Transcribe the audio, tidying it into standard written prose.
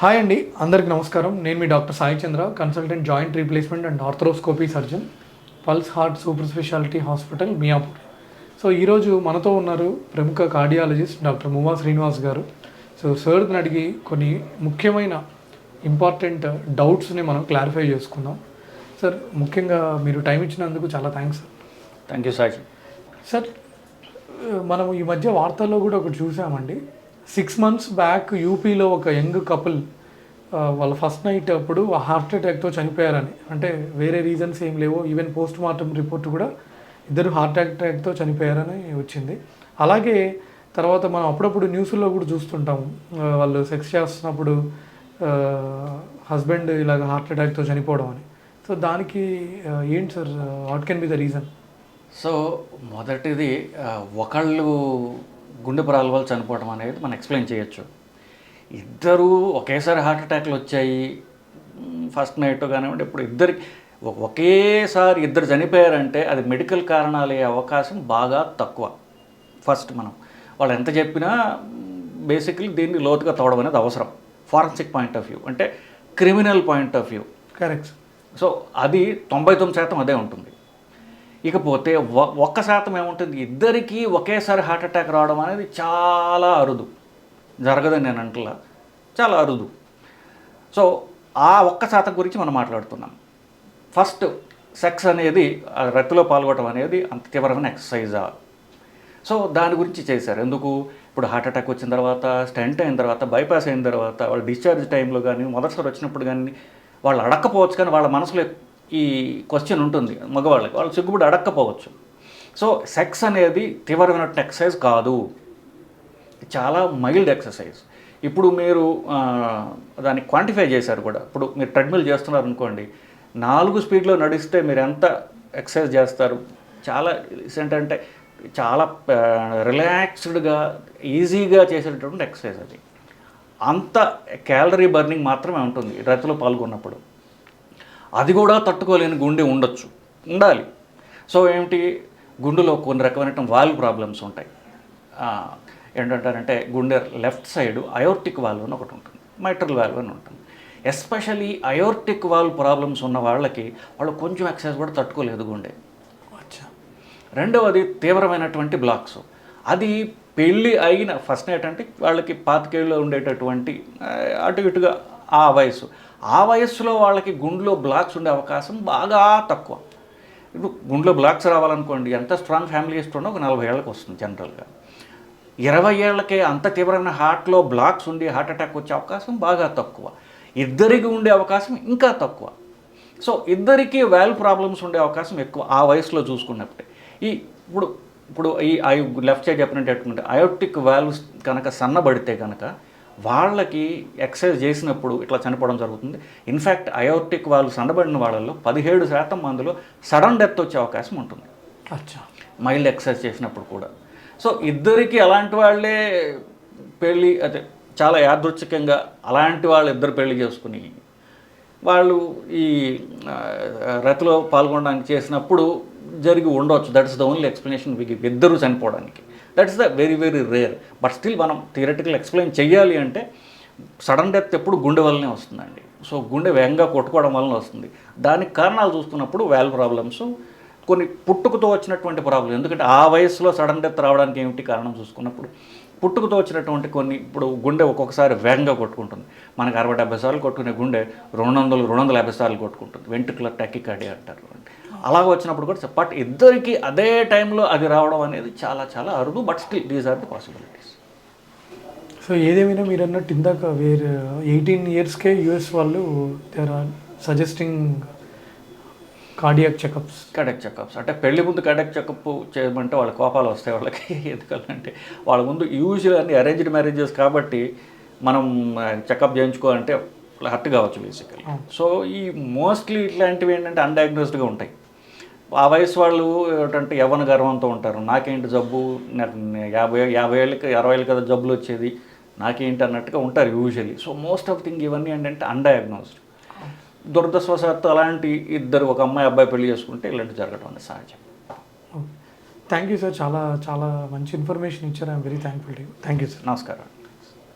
Hi అండి, అందరికి నమస్కారం. నేను మీ doctor Sai Chandra, consultant joint replacement and arthroscopy surgeon, Pulse Heart super speciality hospital Miyapur. So ఈరోజు మనతో ఉన్నారు ప్రముఖ కార్డియాలజిస్ట్ డాక్టర్ మువా శ్రీనివాస్ గారు. సో సార్ని అడిగి కొన్ని ముఖ్యమైన ఇంపార్టెంట్ డౌట్స్ని మనం క్లారిఫై చేసుకుందాం. సార్, ముఖ్యంగా మీరు టైం ఇచ్చినందుకు చాలా thanks sir. Thank you sir. Sir, మనం ఈ మధ్య వార్తల్లో కూడా ఒకటి చూసామండి. 6 months బ్యాక్ యూపీలో ఒక యంగ్ కపుల్ వాళ్ళ ఫస్ట్ నైట్ అప్పుడు హార్ట్ అటాక్తో చనిపోయారని, అంటే వేరే రీజన్స్ ఏం లేవో, ఈవెన్ పోస్ట్ మార్టం రిపోర్ట్ కూడా ఇద్దరు హార్ట్ అటాక్తో చనిపోయారని వచ్చింది. అలాగే తర్వాత మనం అప్పుడప్పుడు న్యూస్లో కూడా చూస్తుంటాము, వాళ్ళు సెక్స్ చేస్తున్నప్పుడు హస్బెండ్ ఇలాగ హార్ట్ అటాక్తో చనిపోవడం అని. సో దానికి ఏంటి sir, what can be the reason? So మొదటిది, ఒకళ్ళు గుండె ప్రాబ్లం చనిపోవడం అనేది మనం ఎక్స్ప్లెయిన్ చేయొచ్చు. ఇద్దరు ఒకేసారి హార్ట్ అటాక్లు వచ్చాయి ఫస్ట్ నైట్ కానివ్వండి, ఇప్పుడు ఒకేసారి ఇద్దరు చనిపోయారంటే అది మెడికల్ కారణాలు అయ్యే అవకాశం బాగా తక్కువ. ఫస్ట్ మనం వాళ్ళు ఎంత చెప్పినా బేసిక్లీ దీన్ని లోతుగా తోవడం అనేది అవసరం. ఫారెన్సిక్ పాయింట్ ఆఫ్ వ్యూ, అంటే criminal point of view. Correct. So అది 99% అదే ఉంటుంది. ఇకపోతే 1% ఏముంటుంది, ఇద్దరికీ ఒకేసారి హార్ట్ అటాక్ రావడం అనేది చాలా అరుదు. జరగదని నేను అంటలా, చాలా అరుదు. సో ఆ 1% గురించి మనం మాట్లాడుతున్నాం. ఫస్ట్, సెక్స్ అనేది, రక్తిలో పాల్గొనడం అనేది అంత తీవ్రమైన ఎక్సర్సైజా? సో దాని గురించి చేశారు. ఎందుకు, ఇప్పుడు హార్ట్ అటాక్ వచ్చిన తర్వాత, స్టెంట్ అయిన తర్వాత, బైపాస్ అయిన తర్వాత, వాళ్ళు డిశ్చార్జ్ టైంలో కానీ మొదటిసారి వచ్చినప్పుడు కానీ వాళ్ళు అడక్కపోవచ్చు, కానీ వాళ్ళ మనసులో ఈ క్వశ్చన్ ఉంటుంది మగవాళ్ళకి, వాళ్ళు సిగ్గుపడి అడక్కపోవచ్చు. సో సెక్స్ అనేది తీవ్రమైన ఎక్సర్సైజ్ కాదు, చాలా మైల్డ్ ఎక్సర్సైజ్. ఇప్పుడు మీరు దాన్ని క్వాంటిఫై చేశారు కూడా. ఇప్పుడు మీరు ట్రెడ్మిల్ చేస్తున్నారు అనుకోండి, 4 స్పీడ్లో నడిస్తే మీరు ఎంత ఎక్సర్సైజ్ చేస్తారు? చాలా ఏంటంటే చాలా రిలాక్స్డ్గా ఈజీగా చేసేటటువంటి ఎక్సర్సైజ్ అది. అంత క్యాలరీ బర్నింగ్ మాత్రమే ఉంటుంది రతిలో పాల్గొన్నప్పుడు. అది కూడా తట్టుకోలేని గుండె ఉండాలి. సో ఏమిటి, గుండెలో కొన్ని రకమైన వాల్వ్ ప్రాబ్లమ్స్ ఉంటాయి. ఏంటంటారంటే గుండె లెఫ్ట్ సైడ్ అయోర్టిక్ వాల్వ్ అని ఒకటి ఉంటుంది, మైట్రల్ వాల్వ్ అని ఉంటుంది. ఎస్పెషలీ అయోర్టిక్ వాల్వ్ ప్రాబ్లమ్స్ ఉన్న వాళ్ళు కొంచెం ఎక్సర్సైజ్ కూడా తట్టుకోలేదు గుండె. రెండవది తీవ్రమైనటువంటి బ్లాక్స్. అది పెళ్ళి అయిన ఫస్ట్ నైట్ అంటే వాళ్ళకి 25 ఏళ్ళలో ఉండేటటువంటి అటు ఇటుగా ఆ వయస్సులో వాళ్ళకి గుండెలో బ్లాక్స్ ఉండే అవకాశం బాగా తక్కువ. ఇప్పుడు గుండెలో బ్లాక్స్ రావాలనుకోండి, ఎంత స్ట్రాంగ్ ఫ్యామిలీ హిస్టరీ ఒక 40 ఏళ్ళకి వస్తుంది జనరల్గా. 20 ఏళ్ళకే అంత తీవ్రమైన హార్ట్లో బ్లాక్స్ ఉండి హార్ట్ అటాక్ వచ్చే అవకాశం బాగా తక్కువ. ఇద్దరికి ఉండే అవకాశం ఇంకా తక్కువ. సో ఇద్దరికి వాల్వ్ ప్రాబ్లమ్స్ ఉండే అవకాశం ఎక్కువ ఆ వయసులో చూసుకున్నప్పుడే. ఇప్పుడు ఈ లెఫ్ట్ సైడ్ చెప్పినట్టు అయోర్టిక్ వాల్వ్స్ కనుక సన్నబడితే కనుక వాళ్ళకి ఎక్సర్సైజ్ చేసినప్పుడు ఇట్లా చనిపోవడం జరుగుతుంది. ఇన్ఫ్యాక్ట్ అయోర్టిక్ వాల్వ్ సన్నబడిన వాళ్ళల్లో 17% మందిలో సడన్ డెత్ వచ్చే అవకాశం ఉంటుంది మైల్డ్ ఎక్సర్సైజ్ చేసినప్పుడు కూడా. సో ఇద్దరికి అలాంటి వాళ్ళే పెళ్ళి, అదే చాలా యాదృచ్ఛికంగా అలాంటి వాళ్ళు ఇద్దరు పెళ్లి చేసుకుని వాళ్ళు ఈ రతిలో పాల్గొనడానికి చేసినప్పుడు జరిగి ఉండవచ్చు. That is the only explanation ఇద్దరు చనిపోవడానికి. That is the very very rare. But still మనం థియరటికల్ ఎక్స్ప్లెయిన్ చేయాలి అంటే సడన్ డెత్ ఎప్పుడు గుండె వల్లనే వస్తుందండి. సో గుండె వేగంగా కొట్టుకోవడం వలన వస్తుంది. దానికి కారణాలు చూసుకున్నప్పుడు వాల్వ్ ప్రాబ్లమ్స్, కొన్ని పుట్టుకతో వచ్చినటువంటి ప్రాబ్లం. ఎందుకంటే ఆ వయసులో సడన్ డెత్ రావడానికి ఏమిటి కారణం చూసుకున్నప్పుడు పుట్టుకతో వచ్చినటువంటి కొన్ని, ఇప్పుడు గుండె ఒక్కొక్కసారి వేగంగా కొట్టుకుంటుంది. మనకు 60-70 సార్లు కొట్టుకునే గుండె 200-250 సార్లు కొట్టుకుంటుంది. వెంట్రుకులర్ టాకికార్డియా అంటారు. అలాగ వచ్చినప్పుడు కూడా బట్ ఇద్దరికి అదే టైంలో అది రావడం అనేది చాలా చాలా అరుదు. But still these are the possibilities. So ఏదేమైనా మీరు అన్నట్టు ఇందాక 18 yearsకే యూఎస్ వాళ్ళు they are suggesting cardiac checkups. అంటే పెళ్లి ముందు కార్డియాక్ చెకప్ చేయమంటే వాళ్ళ కోపాలు వస్తాయి వాళ్ళకి. ఎందుకంటే వాళ్ళ ముందు యూజువల్ అన్ని అరేంజ్డ్ మ్యారేజెస్ కాబట్టి మనం చెకప్ చేయించుకోవాలంటే హర్ట్ కావచ్చు బేసికలీ. సో ఈ మోస్ట్లీ ఇట్లాంటివి ఏంటంటే అన్డయాగ్నోస్డ్గా ఉంటాయి. ఆ వయసు వాళ్ళు ఏంటంటే యవ్వన గర్వంతో ఉంటారు. నాకేంటి జబ్బు, 50 ఏళ్ళకి 60 ఏళ్ళు కదా జబ్బులు వచ్చేది, నాకేంటి అన్నట్టుగా ఉంటారు usually. So most of thing ఇవన్నీ ఏంటంటే అన్డయాగ్నోస్డ్. దురదృష్టవశాత్తు అలాంటి ఇద్దరు, ఒక అమ్మాయి అబ్బాయి పెళ్లి చేసుకుంటే ఇలాంటి జరగడం అనేది సహజం. థ్యాంక్ యూ సార్, చాలా చాలా మంచి ఇన్ఫర్మేషన్ ఇచ్చారు. I'm very thankful to you. Thank you sir. నమస్కారం.